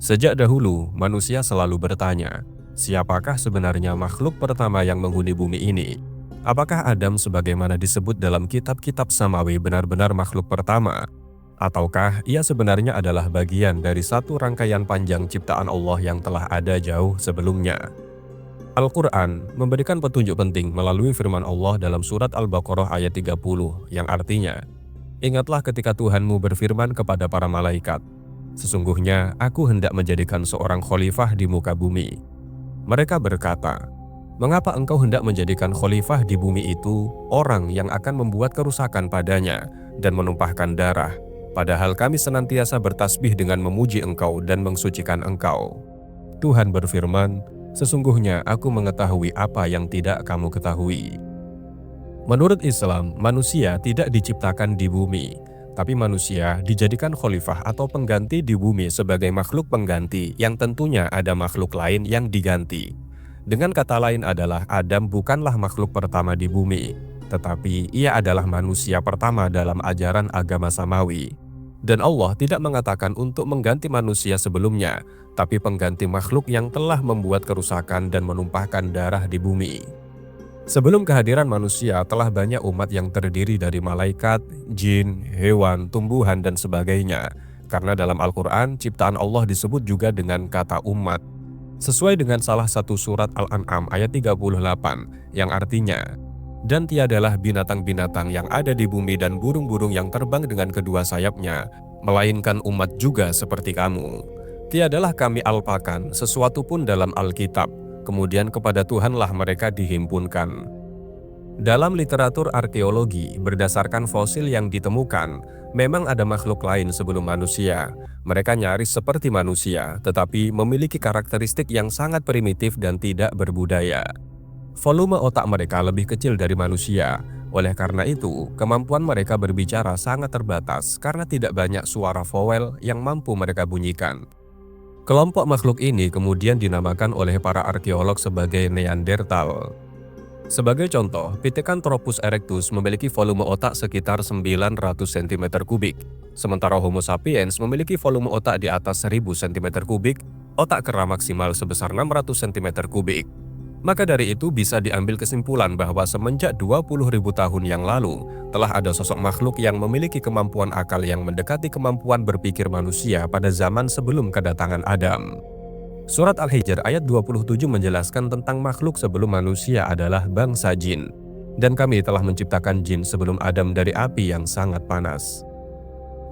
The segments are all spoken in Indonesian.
Sejak dahulu, manusia selalu bertanya, siapakah sebenarnya makhluk pertama yang menghuni bumi ini? Apakah Adam sebagaimana disebut dalam kitab-kitab samawi benar-benar makhluk pertama? Ataukah ia sebenarnya adalah bagian dari satu rangkaian panjang ciptaan Allah yang telah ada jauh sebelumnya? Al-Quran memberikan petunjuk penting melalui firman Allah dalam surat Al-Baqarah ayat 30 yang artinya, "Ingatlah ketika Tuhanmu berfirman kepada para malaikat, sesungguhnya aku hendak menjadikan seorang khalifah di muka bumi. Mereka berkata, mengapa engkau hendak menjadikan khalifah di bumi itu orang yang akan membuat kerusakan padanya dan menumpahkan darah, padahal kami senantiasa bertasbih dengan memuji engkau dan mensucikan engkau." Tuhan berfirman, "Sesungguhnya aku mengetahui apa yang tidak kamu ketahui." Menurut Islam, manusia tidak diciptakan di bumi, tapi manusia dijadikan khalifah atau pengganti di bumi sebagai makhluk pengganti yang tentunya ada makhluk lain yang diganti. Dengan kata lain adalah Adam bukanlah makhluk pertama di bumi, tetapi ia adalah manusia pertama dalam ajaran agama samawi. Dan Allah tidak mengatakan untuk mengganti manusia sebelumnya, tapi pengganti makhluk yang telah membuat kerusakan dan menumpahkan darah di bumi. Sebelum kehadiran manusia telah banyak umat yang terdiri dari malaikat, jin, hewan, tumbuhan, dan sebagainya. Karena dalam Al-Quran, ciptaan Allah disebut juga dengan kata umat. Sesuai dengan salah satu surat Al-An'am ayat 38 yang artinya, "Dan tiadalah binatang-binatang yang ada di bumi dan burung-burung yang terbang dengan kedua sayapnya, melainkan umat juga seperti kamu. Tiadalah kami alpakan sesuatu pun dalam Alkitab, kemudian kepada Tuhanlah mereka dihimpunkan." Dalam literatur arkeologi, berdasarkan fosil yang ditemukan, memang ada makhluk lain sebelum manusia. Mereka nyaris seperti manusia, tetapi memiliki karakteristik yang sangat primitif dan tidak berbudaya. Volume otak mereka lebih kecil dari manusia. Oleh karena itu, kemampuan mereka berbicara sangat terbatas karena tidak banyak suara vowel yang mampu mereka bunyikan. Kelompok makhluk ini kemudian dinamakan oleh para arkeolog sebagai Neanderthal. Sebagai contoh, Pithecanthropus erectus memiliki volume otak sekitar 900 cm3, sementara Homo sapiens memiliki volume otak di atas 1000 cm3, otak kera maksimal sebesar 600 cm3. Maka dari itu bisa diambil kesimpulan bahwa semenjak 20.000 tahun yang lalu, telah ada sosok makhluk yang memiliki kemampuan akal yang mendekati kemampuan berpikir manusia pada zaman sebelum kedatangan Adam. Surat Al-Hijr ayat 27 menjelaskan tentang makhluk sebelum manusia adalah bangsa jin. Dan kami telah menciptakan jin sebelum Adam dari api yang sangat panas.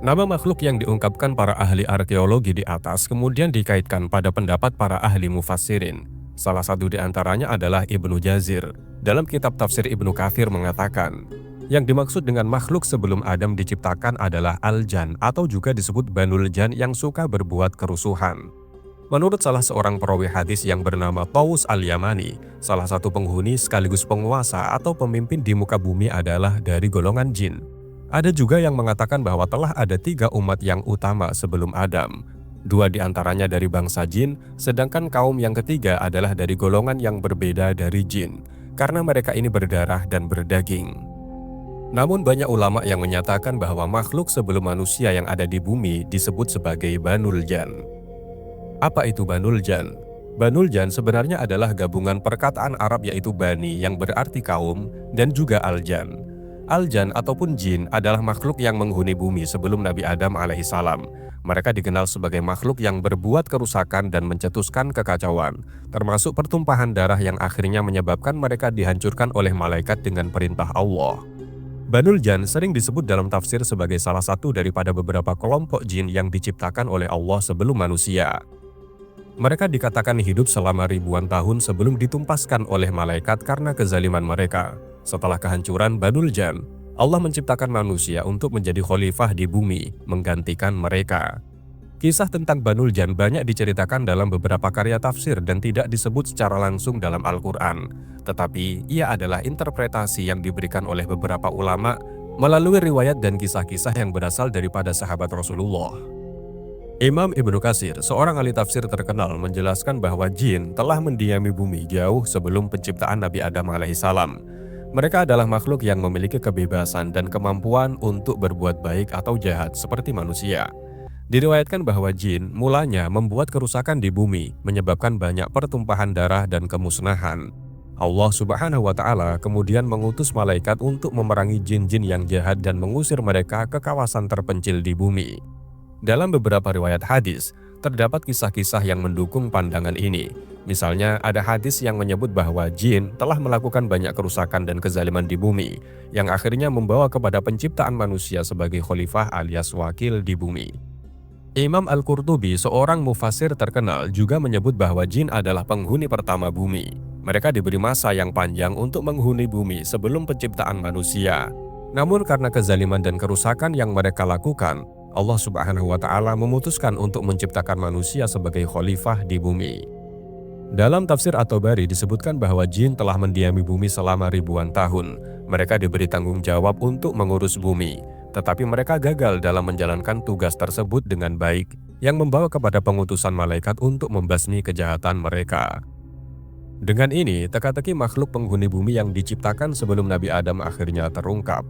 Nama makhluk yang diungkapkan para ahli arkeologi di atas kemudian dikaitkan pada pendapat para ahli mufassirin. Salah satu di antaranya adalah Ibnu Jazir. Dalam kitab tafsir Ibnu Katsir mengatakan, yang dimaksud dengan makhluk sebelum Adam diciptakan adalah Al-Jan atau juga disebut Banul Jan yang suka berbuat kerusuhan. Menurut salah seorang perawi hadis yang bernama Tawus Al-Yamani, salah satu penghuni sekaligus penguasa atau pemimpin di muka bumi adalah dari golongan jin. Ada juga yang mengatakan bahwa telah ada 3 umat yang utama sebelum Adam. 2 di antaranya dari bangsa jin, sedangkan kaum yang ketiga adalah dari golongan yang berbeda dari jin, karena mereka ini berdarah dan berdaging. Namun banyak ulama yang menyatakan bahwa makhluk sebelum manusia yang ada di bumi disebut sebagai Banul Jan. Apa itu Banul Jan? Banul Jan sebenarnya adalah gabungan perkataan Arab yaitu Bani yang berarti kaum dan juga Al-Jan. Al-Jan ataupun jin adalah makhluk yang menghuni bumi sebelum Nabi Adam alaihissalam. Mereka dikenal sebagai makhluk yang berbuat kerusakan dan mencetuskan kekacauan, termasuk pertumpahan darah yang akhirnya menyebabkan mereka dihancurkan oleh malaikat dengan perintah Allah. Banul Jan sering disebut dalam tafsir sebagai salah satu daripada beberapa kelompok jin yang diciptakan oleh Allah sebelum manusia. Mereka dikatakan hidup selama ribuan tahun sebelum ditumpaskan oleh malaikat karena kezaliman mereka. Setelah kehancuran Banul Jan, Allah menciptakan manusia untuk menjadi khalifah di bumi, menggantikan mereka. Kisah tentang Banul Jan banyak diceritakan dalam beberapa karya tafsir dan tidak disebut secara langsung dalam Al-Quran. Tetapi ia adalah interpretasi yang diberikan oleh beberapa ulama melalui riwayat dan kisah-kisah yang berasal daripada sahabat Rasulullah. Imam Ibnu Katsir, seorang ahli tafsir terkenal, menjelaskan bahwa jin telah mendiami bumi jauh sebelum penciptaan Nabi Adam alaihissalam. Mereka adalah makhluk yang memiliki kebebasan dan kemampuan untuk berbuat baik atau jahat seperti manusia. Diriwayatkan bahwa jin mulanya membuat kerusakan di bumi, menyebabkan banyak pertumpahan darah dan kemusnahan. Allah Subhanahu wa Ta'ala kemudian mengutus malaikat untuk memerangi jin-jin yang jahat dan mengusir mereka ke kawasan terpencil di bumi. Dalam beberapa riwayat hadis, terdapat kisah-kisah yang mendukung pandangan ini. Misalnya, ada hadis yang menyebut bahwa jin telah melakukan banyak kerusakan dan kezaliman di bumi, yang akhirnya membawa kepada penciptaan manusia sebagai khalifah alias wakil di bumi. Imam Al-Qurtubi, seorang mufasir terkenal, juga menyebut bahwa jin adalah penghuni pertama bumi. Mereka diberi masa yang panjang untuk menghuni bumi sebelum penciptaan manusia. Namun karena kezaliman dan kerusakan yang mereka lakukan, Allah Subhanahu wa Ta'ala memutuskan untuk menciptakan manusia sebagai khalifah di bumi. Dalam tafsir At-Tabari disebutkan bahwa jin telah mendiami bumi selama ribuan tahun. Mereka diberi tanggung jawab untuk mengurus bumi, tetapi mereka gagal dalam menjalankan tugas tersebut dengan baik, yang membawa kepada pengutusan malaikat untuk membasmi kejahatan mereka. Dengan ini, teka-teki makhluk penghuni bumi yang diciptakan sebelum Nabi Adam akhirnya terungkap.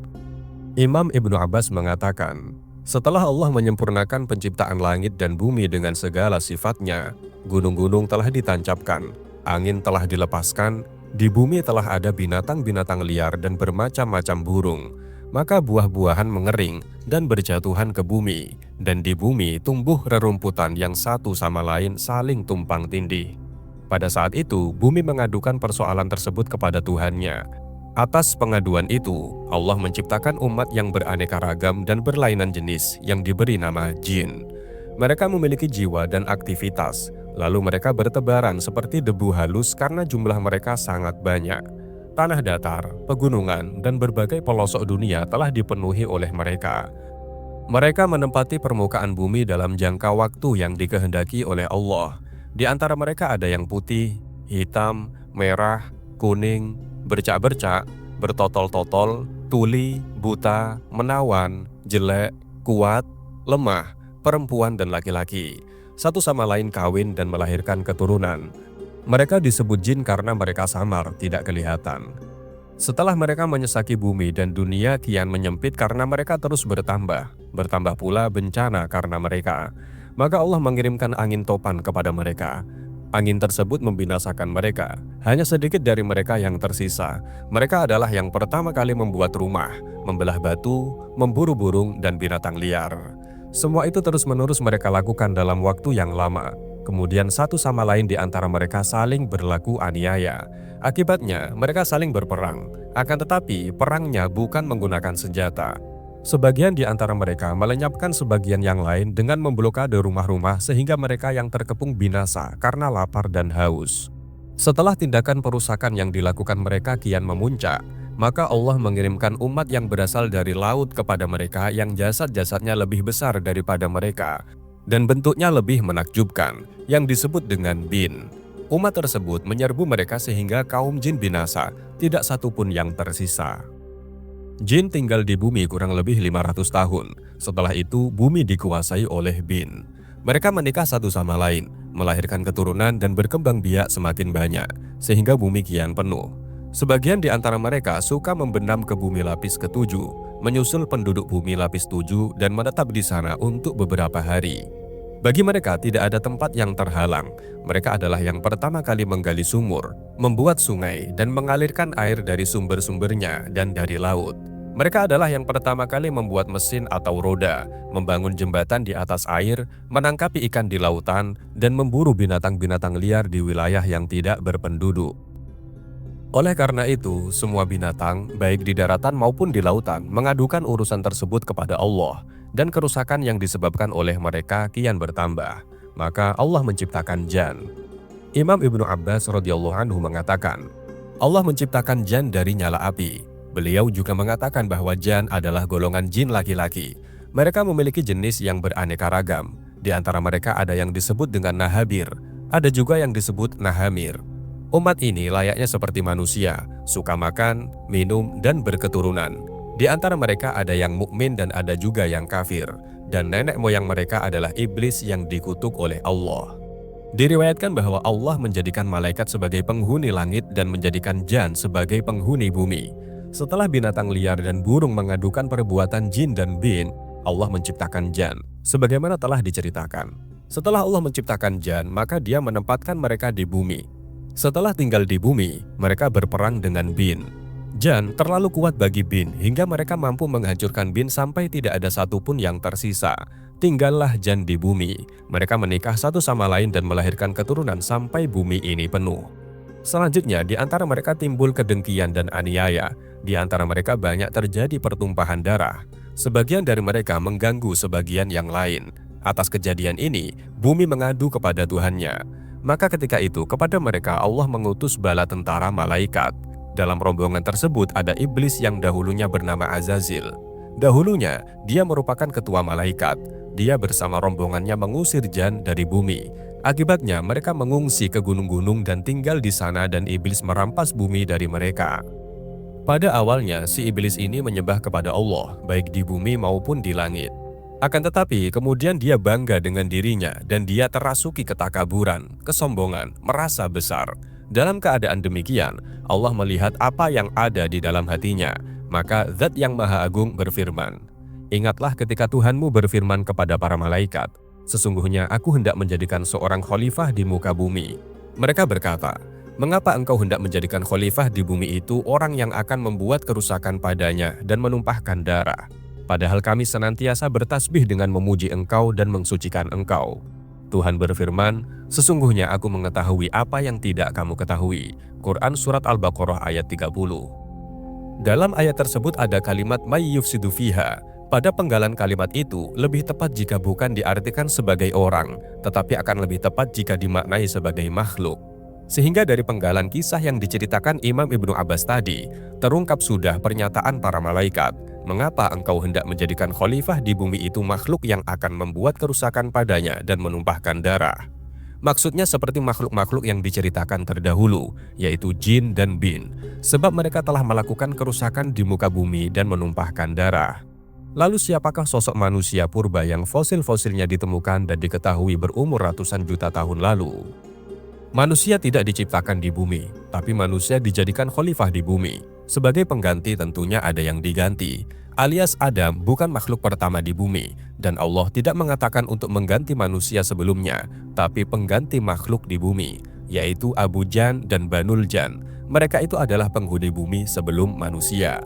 Imam Ibnu Abbas mengatakan, setelah Allah menyempurnakan penciptaan langit dan bumi dengan segala sifatnya, gunung-gunung telah ditancapkan, angin telah dilepaskan, di bumi telah ada binatang-binatang liar dan bermacam-macam burung. Maka buah-buahan mengering dan berjatuhan ke bumi, dan di bumi tumbuh rerumputan yang satu sama lain saling tumpang tindih. Pada saat itu, bumi mengadukan persoalan tersebut kepada Tuhannya. Atas pengaduan itu, Allah menciptakan umat yang beraneka ragam dan berlainan jenis yang diberi nama jin. Mereka memiliki jiwa dan aktivitas, lalu mereka bertebaran seperti debu halus karena jumlah mereka sangat banyak. Tanah datar, pegunungan, dan berbagai pelosok dunia telah dipenuhi oleh mereka. Mereka menempati permukaan bumi dalam jangka waktu yang dikehendaki oleh Allah. Di antara mereka ada yang putih, hitam, merah, kuning, bercak-bercak, bertotol-totol, tuli, buta, menawan, jelek, kuat, lemah, perempuan dan laki-laki. Satu sama lain kawin dan melahirkan keturunan. Mereka disebut jin karena mereka samar, tidak kelihatan. Setelah mereka menyesaki bumi dan dunia kian menyempit karena mereka terus bertambah pula bencana karena mereka. Maka Allah mengirimkan angin topan kepada mereka. Angin tersebut membinasakan mereka. Hanya sedikit dari mereka yang tersisa. Mereka adalah yang pertama kali membuat rumah, membelah batu, memburu burung dan binatang liar. Semua itu terus-menerus mereka lakukan dalam waktu yang lama. Kemudian satu sama lain di antara mereka saling berlaku aniaya. Akibatnya, mereka saling berperang. Akan tetapi, perangnya bukan menggunakan senjata. Sebagian di antara mereka melenyapkan sebagian yang lain dengan memblokade rumah-rumah sehingga mereka yang terkepung binasa karena lapar dan haus. Setelah tindakan perusakan yang dilakukan mereka kian memuncak, maka Allah mengirimkan umat yang berasal dari laut kepada mereka yang jasad-jasadnya lebih besar daripada mereka dan bentuknya lebih menakjubkan, yang disebut dengan bin. Umat tersebut menyerbu mereka sehingga kaum jin binasa, tidak satupun yang tersisa. Jin tinggal di bumi kurang lebih 500 tahun. Setelah itu, bumi dikuasai oleh bin. Mereka menikah satu sama lain, melahirkan keturunan dan berkembang biak semakin banyak, sehingga bumi kian penuh. Sebagian di antara mereka suka membenam ke bumi lapis ketujuh, menyusul penduduk bumi lapis 7 dan menetap di sana untuk beberapa hari. Bagi mereka tidak ada tempat yang terhalang. Mereka adalah yang pertama kali menggali sumur, membuat sungai, dan mengalirkan air dari sumber-sumbernya dan dari laut. Mereka adalah yang pertama kali membuat mesin atau roda, membangun jembatan di atas air, menangkapi ikan di lautan, dan memburu binatang-binatang liar di wilayah yang tidak berpenduduk. Oleh karena itu, semua binatang, baik di daratan maupun di lautan, mengadukan urusan tersebut kepada Allah, dan kerusakan yang disebabkan oleh mereka kian bertambah. Maka Allah menciptakan jan. Imam Ibnu Abbas radhiyallahu anhu mengatakan, Allah menciptakan jan dari nyala api. Beliau juga mengatakan bahwa jan adalah golongan jin laki-laki. Mereka memiliki jenis yang beraneka ragam. Di antara mereka ada yang disebut dengan nahabir, ada juga yang disebut nahamir. Umat ini layaknya seperti manusia, suka makan, minum, dan berketurunan. Di antara mereka ada yang mukmin dan ada juga yang kafir. Dan nenek moyang mereka adalah iblis yang dikutuk oleh Allah. Diriwayatkan bahwa Allah menjadikan malaikat sebagai penghuni langit dan menjadikan jan sebagai penghuni bumi. Setelah binatang liar dan burung mengadukan perbuatan jin dan bin, Allah menciptakan jan. Sebagaimana telah diceritakan, setelah Allah menciptakan Jan, maka Dia menempatkan mereka di bumi. Setelah tinggal di bumi, mereka berperang dengan Bin. Jan terlalu kuat bagi Bin hingga mereka mampu menghancurkan Bin sampai tidak ada satupun yang tersisa. Tinggallah Jan di bumi. Mereka menikah satu sama lain dan melahirkan keturunan sampai bumi ini penuh. Selanjutnya, di antara mereka timbul kedengkian dan aniaya. Di antara mereka banyak terjadi pertumpahan darah. Sebagian dari mereka mengganggu sebagian yang lain. Atas kejadian ini, bumi mengadu kepada Tuhannya. Maka ketika itu kepada mereka Allah mengutus bala tentara malaikat. Dalam rombongan tersebut ada iblis yang dahulunya bernama Azazil. Dahulunya, dia merupakan ketua malaikat. Dia bersama rombongannya mengusir Jan dari bumi. Akibatnya mereka mengungsi ke gunung-gunung dan tinggal di sana dan iblis merampas bumi dari mereka. Pada awalnya si iblis ini menyembah kepada Allah baik di bumi maupun di langit. Akan tetapi kemudian dia bangga dengan dirinya dan dia terasuki ketakaburan, kesombongan, merasa besar. Dalam keadaan demikian, Allah melihat apa yang ada di dalam hatinya. Maka Zat yang Maha Agung berfirman, "Ingatlah ketika Tuhanmu berfirman kepada para malaikat, sesungguhnya aku hendak menjadikan seorang khalifah di muka bumi." Mereka berkata, "Mengapa engkau hendak menjadikan khalifah di bumi itu orang yang akan membuat kerusakan padanya dan menumpahkan darah? Padahal kami senantiasa bertasbih dengan memuji engkau dan mensucikan engkau." Tuhan berfirman, "Sesungguhnya aku mengetahui apa yang tidak kamu ketahui." Quran Surat Al-Baqarah ayat 30. Dalam ayat tersebut ada kalimat may yufsidu fiha. Pada penggalan kalimat itu lebih tepat jika bukan diartikan sebagai orang, tetapi akan lebih tepat jika dimaknai sebagai makhluk. Sehingga dari penggalan kisah yang diceritakan Imam Ibnu Abbas tadi, terungkap sudah pernyataan para malaikat, "Mengapa engkau hendak menjadikan khalifah di bumi itu makhluk yang akan membuat kerusakan padanya dan menumpahkan darah?" Maksudnya seperti makhluk-makhluk yang diceritakan terdahulu, yaitu jin dan bin, sebab mereka telah melakukan kerusakan di muka bumi dan menumpahkan darah. Lalu siapakah sosok manusia purba yang fosil-fosilnya ditemukan dan diketahui berumur ratusan juta tahun lalu? Manusia tidak diciptakan di bumi, tapi manusia dijadikan khalifah di bumi. Sebagai pengganti tentunya ada yang diganti, alias Adam bukan makhluk pertama di bumi, dan Allah tidak mengatakan untuk mengganti manusia sebelumnya, tapi pengganti makhluk di bumi, yaitu Abu Jan dan Banul Jan. Mereka itu adalah penghuni bumi sebelum manusia.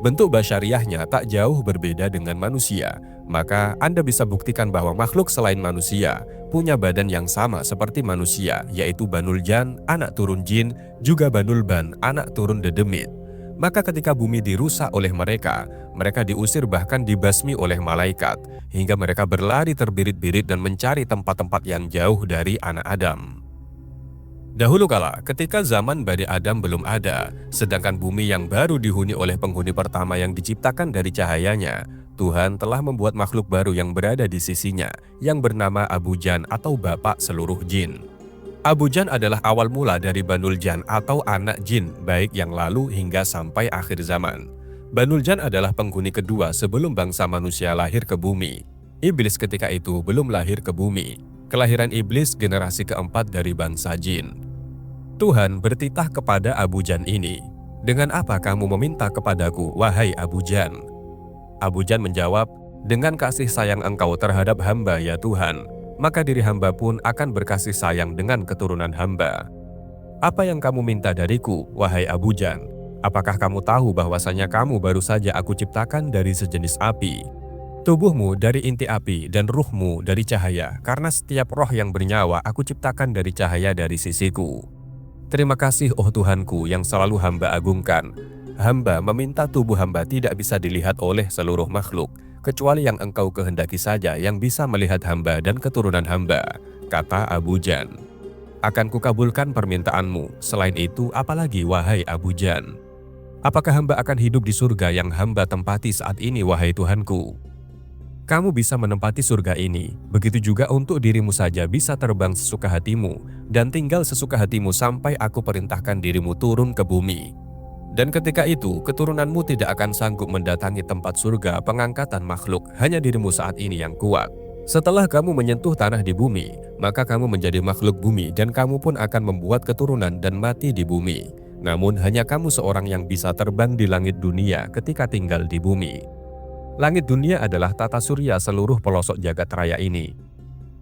Bentuk basyariahnya tak jauh berbeda dengan manusia, maka Anda bisa buktikan bahwa makhluk selain manusia punya badan yang sama seperti manusia, yaitu Banul Jan, anak turun jin, juga Banul Ban, anak turun dedemit. Maka ketika bumi dirusak oleh mereka, mereka diusir bahkan dibasmi oleh malaikat, hingga mereka berlari terbirit-birit dan mencari tempat-tempat yang jauh dari anak Adam. Dahulu kala, ketika zaman Bani Adam belum ada, sedangkan bumi yang baru dihuni oleh penghuni pertama yang diciptakan dari cahayanya, Tuhan telah membuat makhluk baru yang berada di sisinya, yang bernama Abu Jan atau bapak seluruh jin. Abu Jan adalah awal mula dari Banul Jan atau anak jin, baik yang lalu hingga sampai akhir zaman. Banul Jan adalah penghuni kedua sebelum bangsa manusia lahir ke bumi. Iblis ketika itu belum lahir ke bumi. Kelahiran iblis generasi keempat dari bangsa jin. Tuhan bertitah kepada Abu Jan ini, "Dengan apa kamu meminta kepadaku, wahai Abu Jan?" Abu Jan menjawab, "Dengan kasih sayang engkau terhadap hamba ya Tuhan, maka diri hamba pun akan berkasih sayang dengan keturunan hamba." "Apa yang kamu minta dariku, wahai Abu Jan? Apakah kamu tahu bahwasanya kamu baru saja aku ciptakan dari sejenis api? Tubuhmu dari inti api dan ruhmu dari cahaya, karena setiap roh yang bernyawa aku ciptakan dari cahaya dari sisiku. Terima kasih oh Tuhanku yang selalu hamba agungkan. Hamba meminta tubuh hamba tidak bisa dilihat oleh seluruh makhluk, kecuali yang engkau kehendaki saja yang bisa melihat hamba dan keturunan hamba," kata Abu Jan. "Akan kukabulkan permintaanmu, selain itu apalagi wahai Abu Jan? Apakah hamba akan hidup di surga yang hamba tempati saat ini wahai Tuhanku? Kamu bisa menempati surga ini, begitu juga untuk dirimu saja bisa terbang sesuka hatimu, dan tinggal sesuka hatimu sampai aku perintahkan dirimu turun ke bumi. Dan ketika itu, keturunanmu tidak akan sanggup mendatangi tempat surga pengangkatan makhluk, hanya dirimu saat ini yang kuat. Setelah kamu menyentuh tanah di bumi, maka kamu menjadi makhluk bumi dan kamu pun akan membuat keturunan dan mati di bumi. Namun hanya kamu seorang yang bisa terbang di langit dunia ketika tinggal di bumi. Langit dunia adalah tata surya seluruh pelosok jagat raya ini.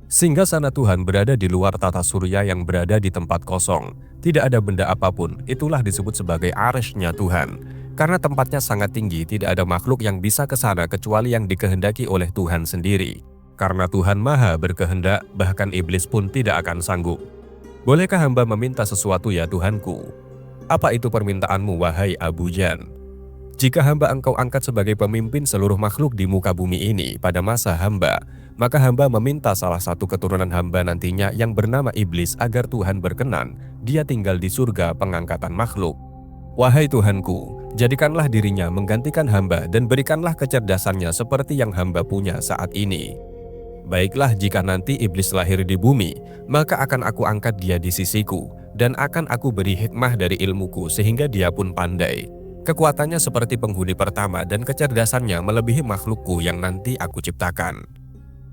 Singgasana Tuhan berada di luar tata surya yang berada di tempat kosong. Tidak ada benda apapun, itulah disebut sebagai arsy-Nya Tuhan. Karena tempatnya sangat tinggi, tidak ada makhluk yang bisa ke sana kecuali yang dikehendaki oleh Tuhan sendiri. Karena Tuhan Maha berkehendak, bahkan iblis pun tidak akan sanggup. Bolehkah hamba meminta sesuatu ya Tuhanku? Apa itu permintaanmu wahai Abu Jan? Jika hamba engkau angkat sebagai pemimpin seluruh makhluk di muka bumi ini pada masa hamba, maka hamba meminta salah satu keturunan hamba nantinya yang bernama iblis agar Tuhan berkenan, dia tinggal di surga pengangkatan makhluk. Wahai Tuhanku, jadikanlah dirinya menggantikan hamba dan berikanlah kecerdasannya seperti yang hamba punya saat ini. Baiklah jika nanti iblis lahir di bumi, maka akan aku angkat dia di sisiku, dan akan aku beri hikmah dari ilmuku sehingga dia pun pandai. Kekuatannya seperti penghuni pertama dan kecerdasannya melebihi makhlukku yang nanti aku ciptakan.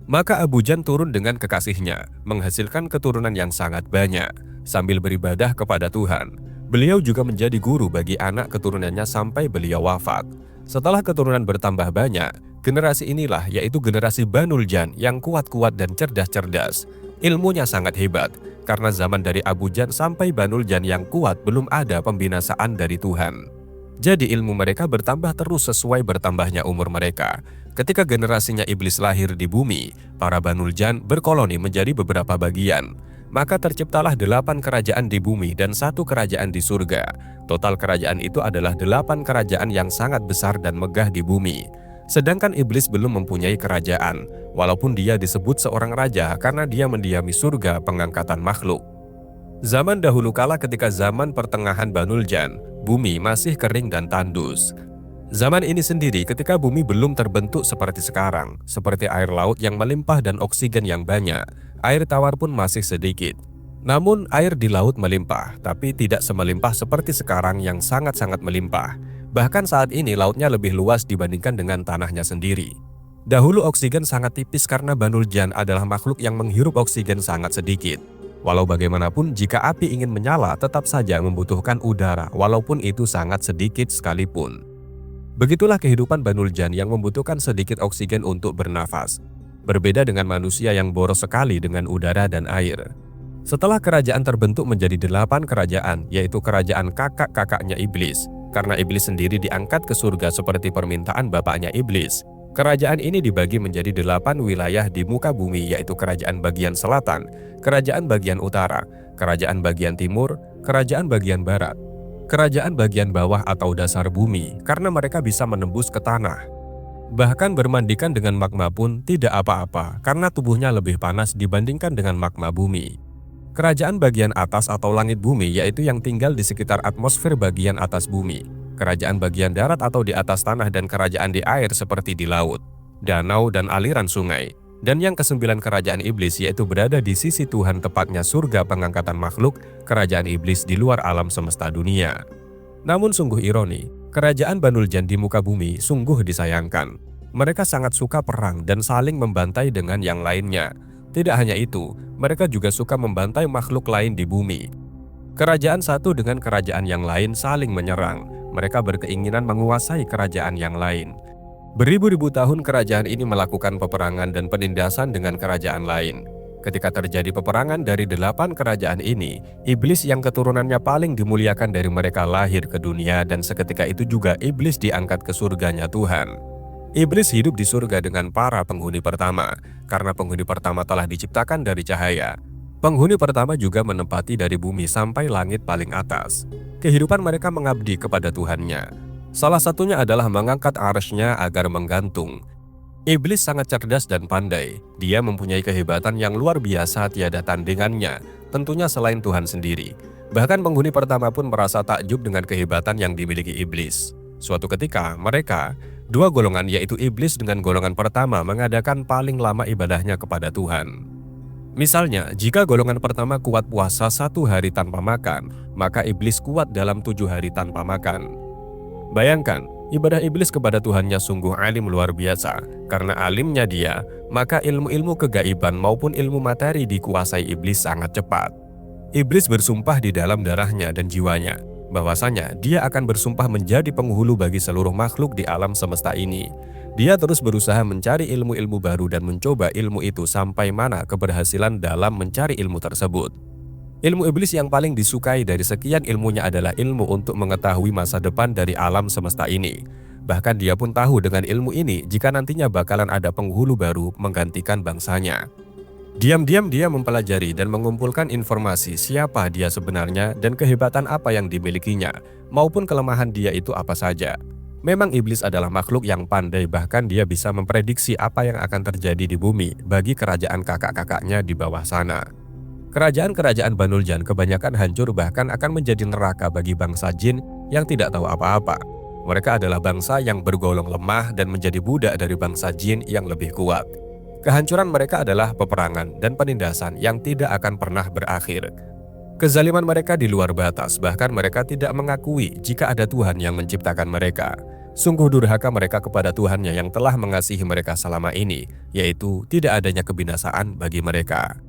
Maka Abu Jan turun dengan kekasihnya, menghasilkan keturunan yang sangat banyak, sambil beribadah kepada Tuhan. Beliau juga menjadi guru bagi anak keturunannya sampai beliau wafat. Setelah keturunan bertambah banyak, generasi inilah yaitu generasi Banul Jan yang kuat-kuat dan cerdas-cerdas. Ilmunya sangat hebat, karena zaman dari Abu Jan sampai Banul Jan yang kuat belum ada pembinasaan dari Tuhan. Jadi ilmu mereka bertambah terus sesuai bertambahnya umur mereka. Ketika generasinya iblis lahir di bumi, para Banul Jan berkoloni menjadi beberapa bagian. Maka terciptalah 8 kerajaan di bumi dan 1 kerajaan di surga. Total kerajaan itu adalah 8 kerajaan yang sangat besar dan megah di bumi. Sedangkan iblis belum mempunyai kerajaan, walaupun dia disebut seorang raja karena dia mendiami surga pengangkatan makhluk. Zaman dahulu kala ketika zaman pertengahan Banul Jan, bumi masih kering dan tandus. Zaman ini sendiri ketika bumi belum terbentuk seperti sekarang, seperti air laut yang melimpah dan oksigen yang banyak, air tawar pun masih sedikit. Namun air di laut melimpah, tapi tidak semelimpah seperti sekarang yang sangat-sangat melimpah. Bahkan saat ini lautnya lebih luas dibandingkan dengan tanahnya sendiri. Dahulu oksigen sangat tipis karena Banul Jan adalah makhluk yang menghirup oksigen sangat sedikit. Walau bagaimanapun, jika api ingin menyala tetap saja membutuhkan udara, walaupun itu sangat sedikit sekalipun. Begitulah kehidupan Banul Jan yang membutuhkan sedikit oksigen untuk bernafas. Berbeda dengan manusia yang boros sekali dengan udara dan air. Setelah kerajaan terbentuk menjadi 8 kerajaan, yaitu kerajaan kakak-kakaknya iblis. Karena iblis sendiri diangkat ke surga seperti permintaan bapaknya iblis. Kerajaan ini dibagi menjadi 8 wilayah di muka bumi, yaitu kerajaan bagian selatan, kerajaan bagian utara, kerajaan bagian timur, kerajaan bagian barat, kerajaan bagian bawah atau dasar bumi, karena mereka bisa menembus ke tanah. Bahkan bermandikan dengan magma pun tidak apa-apa, karena tubuhnya lebih panas dibandingkan dengan magma bumi. Kerajaan bagian atas atau langit bumi, yaitu yang tinggal di sekitar atmosfer bagian atas bumi. Kerajaan bagian darat atau di atas tanah, dan kerajaan di air seperti di laut, danau, dan aliran sungai. Dan yang ke-9 kerajaan iblis, yaitu berada di sisi Tuhan, tepatnya surga pengangkatan makhluk, kerajaan iblis di luar alam semesta dunia. Namun sungguh ironi, kerajaan Banul Jan di muka bumi sungguh disayangkan. Mereka sangat suka perang dan saling membantai dengan yang lainnya. Tidak hanya itu, mereka juga suka membantai makhluk lain di bumi. Kerajaan satu dengan kerajaan yang lain saling menyerang. Mereka berkeinginan menguasai kerajaan yang lain. Beribu-ribu tahun kerajaan ini melakukan peperangan dan penindasan dengan kerajaan lain. Ketika terjadi peperangan dari 8 kerajaan ini, iblis yang keturunannya paling dimuliakan dari mereka lahir ke dunia, dan seketika itu juga iblis diangkat ke surganya Tuhan. Iblis hidup di surga dengan para penghuni pertama, karena penghuni pertama telah diciptakan dari cahaya. Penghuni pertama juga menempati dari bumi sampai langit paling atas. Kehidupan mereka mengabdi kepada Tuhannya. Salah satunya adalah mengangkat arsy-Nya agar menggantung. Iblis sangat cerdas dan pandai. Dia mempunyai kehebatan yang luar biasa tiada tandingannya, tentunya selain Tuhan sendiri. Bahkan penghuni pertama pun merasa takjub dengan kehebatan yang dimiliki iblis. Suatu ketika, mereka, 2 golongan yaitu iblis dengan golongan pertama, mengadakan paling lama ibadahnya kepada Tuhan. Misalnya, jika golongan pertama kuat puasa 1 hari tanpa makan, maka iblis kuat dalam 7 hari tanpa makan. Bayangkan, ibadah iblis kepada Tuhannya sungguh alim luar biasa. Karena alimnya dia, maka ilmu-ilmu kegaiban maupun ilmu materi dikuasai iblis sangat cepat. Iblis bersumpah di dalam darahnya dan jiwanya. bahwasanya dia akan bersumpah menjadi penghulu bagi seluruh makhluk di alam semesta ini. Dia terus berusaha mencari ilmu-ilmu baru dan mencoba ilmu itu sampai mana keberhasilan dalam mencari ilmu tersebut. Ilmu iblis yang paling disukai dari sekian ilmunya adalah ilmu untuk mengetahui masa depan dari alam semesta ini. Bahkan dia pun tahu dengan ilmu ini jika nantinya bakalan ada penghulu baru menggantikan bangsanya. Diam-diam dia mempelajari dan mengumpulkan informasi siapa dia sebenarnya dan kehebatan apa yang dimilikinya, maupun kelemahan dia itu apa saja. Memang iblis adalah makhluk yang pandai, bahkan dia bisa memprediksi apa yang akan terjadi di bumi bagi kerajaan kakak-kakaknya di bawah sana. Kerajaan-kerajaan Banul Jan kebanyakan hancur, bahkan akan menjadi neraka bagi bangsa jin yang tidak tahu apa-apa. Mereka adalah bangsa yang bergolong lemah dan menjadi budak dari bangsa jin yang lebih kuat. Kehancuran mereka adalah peperangan dan penindasan yang tidak akan pernah berakhir. Kezaliman mereka di luar batas, bahkan mereka tidak mengakui jika ada Tuhan yang menciptakan mereka. Sungguh durhaka mereka kepada Tuhannya yang telah mengasihi mereka selama ini, yaitu tidak adanya kebinasaan bagi mereka.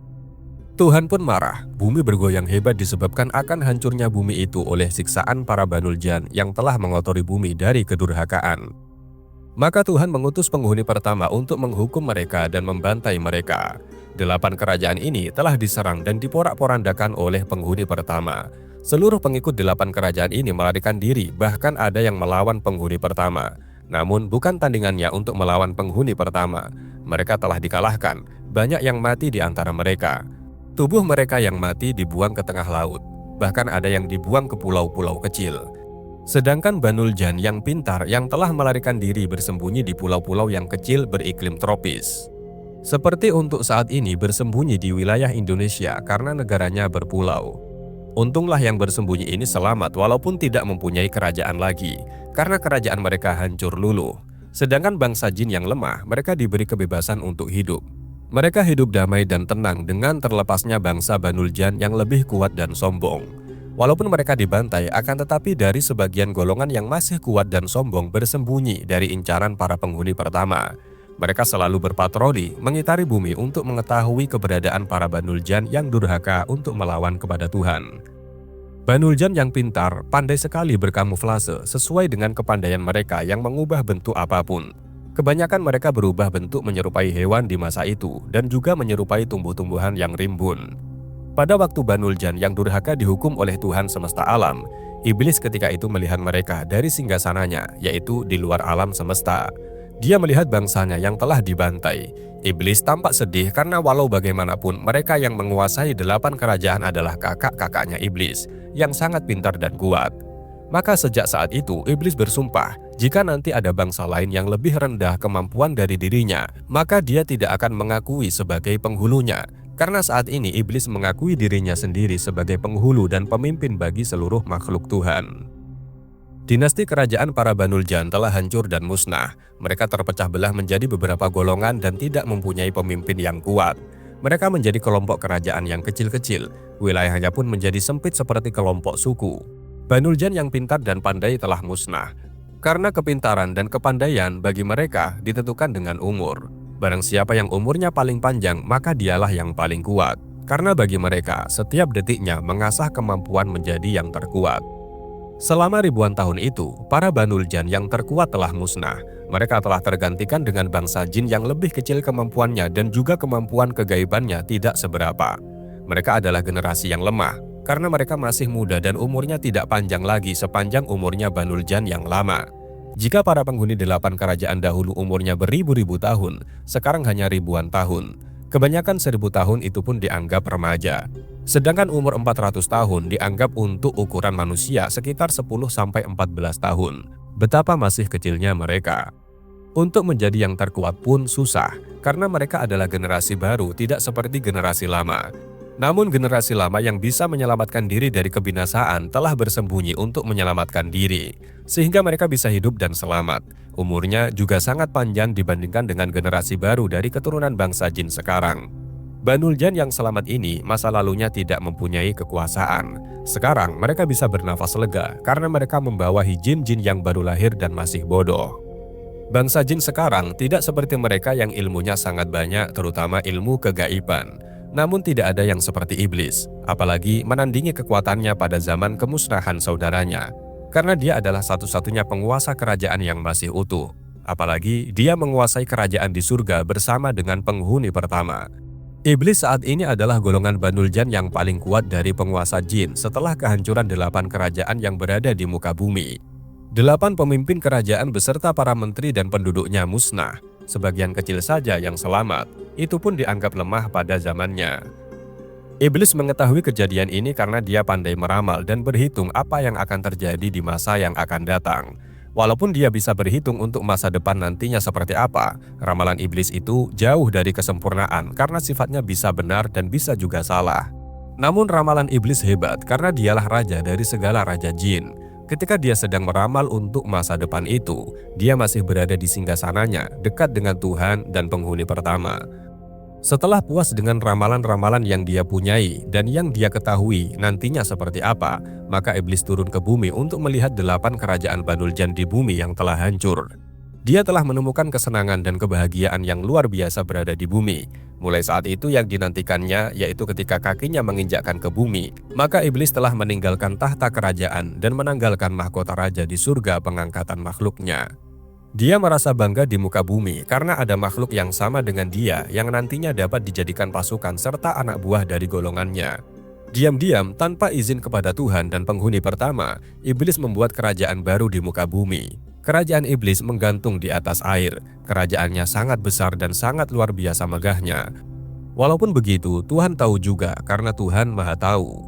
Tuhan pun marah, bumi bergoyang hebat disebabkan akan hancurnya bumi itu oleh siksaan para Banul Jan yang telah mengotori bumi dari kedurhakaan. Maka Tuhan mengutus penghuni pertama untuk menghukum mereka dan membantai mereka. 8 kerajaan ini telah diserang dan diporak-porandakan oleh penghuni pertama. Seluruh pengikut 8 kerajaan ini melarikan diri, bahkan ada yang melawan penghuni pertama. Namun bukan tandingannya untuk melawan penghuni pertama. Mereka telah dikalahkan, banyak yang mati di antara mereka. Tubuh mereka yang mati dibuang ke tengah laut, bahkan ada yang dibuang ke pulau-pulau kecil. Sedangkan Banul Jan yang pintar yang telah melarikan diri bersembunyi di pulau-pulau yang kecil beriklim tropis. Seperti untuk saat ini bersembunyi di wilayah Indonesia karena negaranya berpulau. Untunglah yang bersembunyi ini selamat walaupun tidak mempunyai kerajaan lagi, karena kerajaan mereka hancur luluh. Sedangkan bangsa jin yang lemah, mereka diberi kebebasan untuk hidup. Mereka hidup damai dan tenang dengan terlepasnya bangsa Banul Jan yang lebih kuat dan sombong. Walaupun mereka dibantai, akan tetapi dari sebagian golongan yang masih kuat dan sombong bersembunyi dari incaran para penghuni pertama. Mereka selalu berpatroli, mengitari bumi untuk mengetahui keberadaan para Banul Jan yang durhaka untuk melawan kepada Tuhan. Banul Jan yang pintar, pandai sekali berkamuflase sesuai dengan kepandaian mereka yang mengubah bentuk apapun. Kebanyakan mereka berubah bentuk menyerupai hewan di masa itu dan juga menyerupai tumbuh-tumbuhan yang rimbun. Pada waktu Banul Jan yang durhaka dihukum oleh Tuhan semesta alam, iblis ketika itu melihat mereka dari singgasananya, yaitu di luar alam semesta. Dia melihat bangsanya yang telah dibantai. Iblis tampak sedih karena walau bagaimanapun mereka yang menguasai 8 kerajaan adalah kakak-kakaknya iblis yang sangat pintar dan kuat. Maka sejak saat itu iblis bersumpah, jika nanti ada bangsa lain yang lebih rendah kemampuan dari dirinya, maka dia tidak akan mengakui sebagai penghulunya. Karena saat ini iblis mengakui dirinya sendiri sebagai penghulu dan pemimpin bagi seluruh makhluk Tuhan. Dinasti kerajaan para Banul Jan telah hancur dan musnah. Mereka terpecah belah menjadi beberapa golongan dan tidak mempunyai pemimpin yang kuat. Mereka menjadi kelompok kerajaan yang kecil-kecil. Wilayahnya pun menjadi sempit seperti kelompok suku. Banul Jan yang pintar dan pandai telah musnah. Karena kepintaran dan kepandaian bagi mereka ditentukan dengan umur. Barang siapa yang umurnya paling panjang, maka dialah yang paling kuat. Karena bagi mereka, setiap detiknya mengasah kemampuan menjadi yang terkuat. Selama ribuan tahun itu, para Banul Jan yang terkuat telah musnah. Mereka telah tergantikan dengan bangsa jin yang lebih kecil kemampuannya dan juga kemampuan kegaibannya tidak seberapa. Mereka adalah generasi yang lemah, karena mereka masih muda dan umurnya tidak panjang lagi sepanjang umurnya Banul Jan yang lama. Jika para penghuni 8 kerajaan dahulu umurnya beribu-ribu tahun, sekarang hanya ribuan tahun. Kebanyakan 1000 tahun itu pun dianggap remaja. Sedangkan umur 400 tahun dianggap untuk ukuran manusia sekitar 10-14 tahun. Betapa masih kecilnya mereka. Untuk menjadi yang terkuat pun susah, karena mereka adalah generasi baru, tidak seperti generasi lama. Namun generasi lama yang bisa menyelamatkan diri dari kebinasaan telah bersembunyi untuk menyelamatkan diri, sehingga mereka bisa hidup dan selamat. Umurnya juga sangat panjang dibandingkan dengan generasi baru dari keturunan bangsa jin sekarang. Banul Jan yang selamat ini masa lalunya tidak mempunyai kekuasaan. Sekarang mereka bisa bernafas lega karena mereka membawahi jin-jin yang baru lahir dan masih bodoh. Bangsa jin sekarang tidak seperti mereka yang ilmunya sangat banyak, terutama ilmu kegaiban. Namun tidak ada yang seperti iblis, apalagi menandingi kekuatannya pada zaman kemusnahan saudaranya. Karena dia adalah satu-satunya penguasa kerajaan yang masih utuh. Apalagi dia menguasai kerajaan di surga bersama dengan penghuni pertama. Iblis saat ini adalah golongan Banul Jan yang paling kuat dari penguasa jin setelah kehancuran 8 kerajaan yang berada di muka bumi. 8 pemimpin kerajaan beserta para menteri dan penduduknya musnah. Sebagian kecil saja yang selamat, itu pun dianggap lemah pada zamannya. Iblis mengetahui kejadian ini karena dia pandai meramal dan berhitung apa yang akan terjadi di masa yang akan datang. Walaupun dia bisa berhitung untuk masa depan nantinya seperti apa, ramalan iblis itu jauh dari kesempurnaan karena sifatnya bisa benar dan bisa juga salah. Namun ramalan iblis hebat karena dialah raja dari segala raja jin. Ketika dia sedang meramal untuk masa depan itu, dia masih berada di singgasananya, dekat dengan Tuhan dan penghuni pertama. Setelah puas dengan ramalan-ramalan yang dia punyai dan yang dia ketahui nantinya seperti apa, maka iblis turun ke bumi untuk melihat 8 kerajaan Banul Jan di bumi yang telah hancur. Dia telah menemukan kesenangan dan kebahagiaan yang luar biasa berada di bumi. Mulai saat itu yang dinantikannya yaitu ketika kakinya menginjakkan ke bumi, maka iblis telah meninggalkan tahta kerajaan dan menanggalkan mahkota raja di surga pengangkatan makhluknya. Dia merasa bangga di muka bumi karena ada makhluk yang sama dengan dia yang nantinya dapat dijadikan pasukan serta anak buah dari golongannya. Diam-diam tanpa izin kepada Tuhan dan penghuni pertama, iblis membuat kerajaan baru di muka bumi. Kerajaan iblis menggantung di atas air. Kerajaannya sangat besar dan sangat luar biasa megahnya. Walaupun begitu, Tuhan tahu juga karena Tuhan Maha Tahu.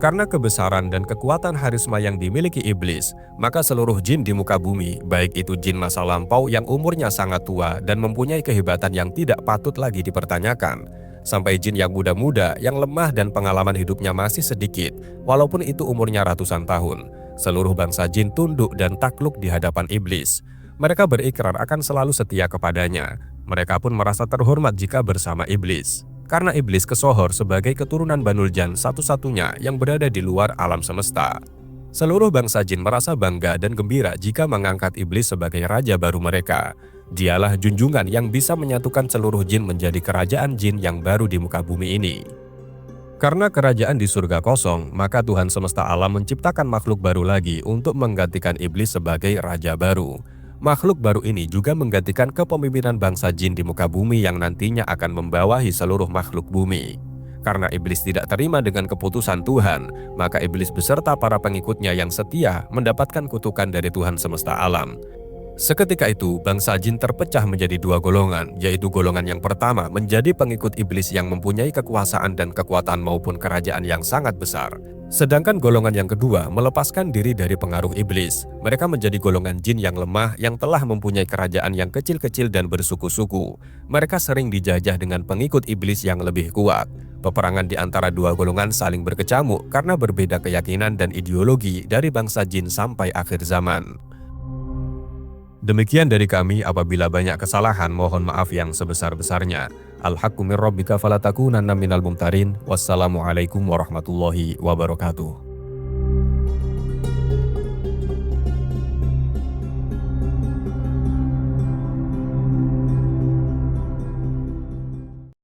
Karena kebesaran dan kekuatan harisma yang dimiliki iblis, maka seluruh jin di muka bumi, baik itu jin masa lampau yang umurnya sangat tua dan mempunyai kehebatan yang tidak patut lagi dipertanyakan, sampai jin yang muda-muda yang lemah dan pengalaman hidupnya masih sedikit, walaupun itu umurnya ratusan tahun. Seluruh bangsa jin tunduk dan takluk di hadapan iblis. Mereka berikrar akan selalu setia kepadanya. Mereka pun merasa terhormat jika bersama iblis. Karena iblis kesohor sebagai keturunan Banul Jan satu-satunya yang berada di luar alam semesta. Seluruh bangsa jin merasa bangga dan gembira jika mengangkat iblis sebagai raja baru mereka. Dialah junjungan yang bisa menyatukan seluruh jin menjadi kerajaan jin yang baru di muka bumi ini. Karena kerajaan di surga kosong, maka Tuhan semesta alam menciptakan makhluk baru lagi untuk menggantikan iblis sebagai raja baru. Makhluk baru ini juga menggantikan kepemimpinan bangsa jin di muka bumi yang nantinya akan membawahi seluruh makhluk bumi. Karena iblis tidak terima dengan keputusan Tuhan, maka iblis beserta para pengikutnya yang setia mendapatkan kutukan dari Tuhan semesta alam. Seketika itu, bangsa jin terpecah menjadi 2 golongan, yaitu golongan yang pertama menjadi pengikut iblis yang mempunyai kekuasaan dan kekuatan maupun kerajaan yang sangat besar. Sedangkan golongan yang kedua melepaskan diri dari pengaruh iblis. Mereka menjadi golongan jin yang lemah yang telah mempunyai kerajaan yang kecil-kecil dan bersuku-suku. Mereka sering dijajah dengan pengikut iblis yang lebih kuat. Peperangan di antara 2 golongan saling berkecamuk karena berbeda keyakinan dan ideologi dari bangsa jin sampai akhir zaman. Demikian dari kami, apabila banyak kesalahan mohon maaf yang sebesar-besarnya. Al-haqqu min rabbika falatakunanna minal mumtarin. Wassalamualaikum warahmatullahi wabarakatuh.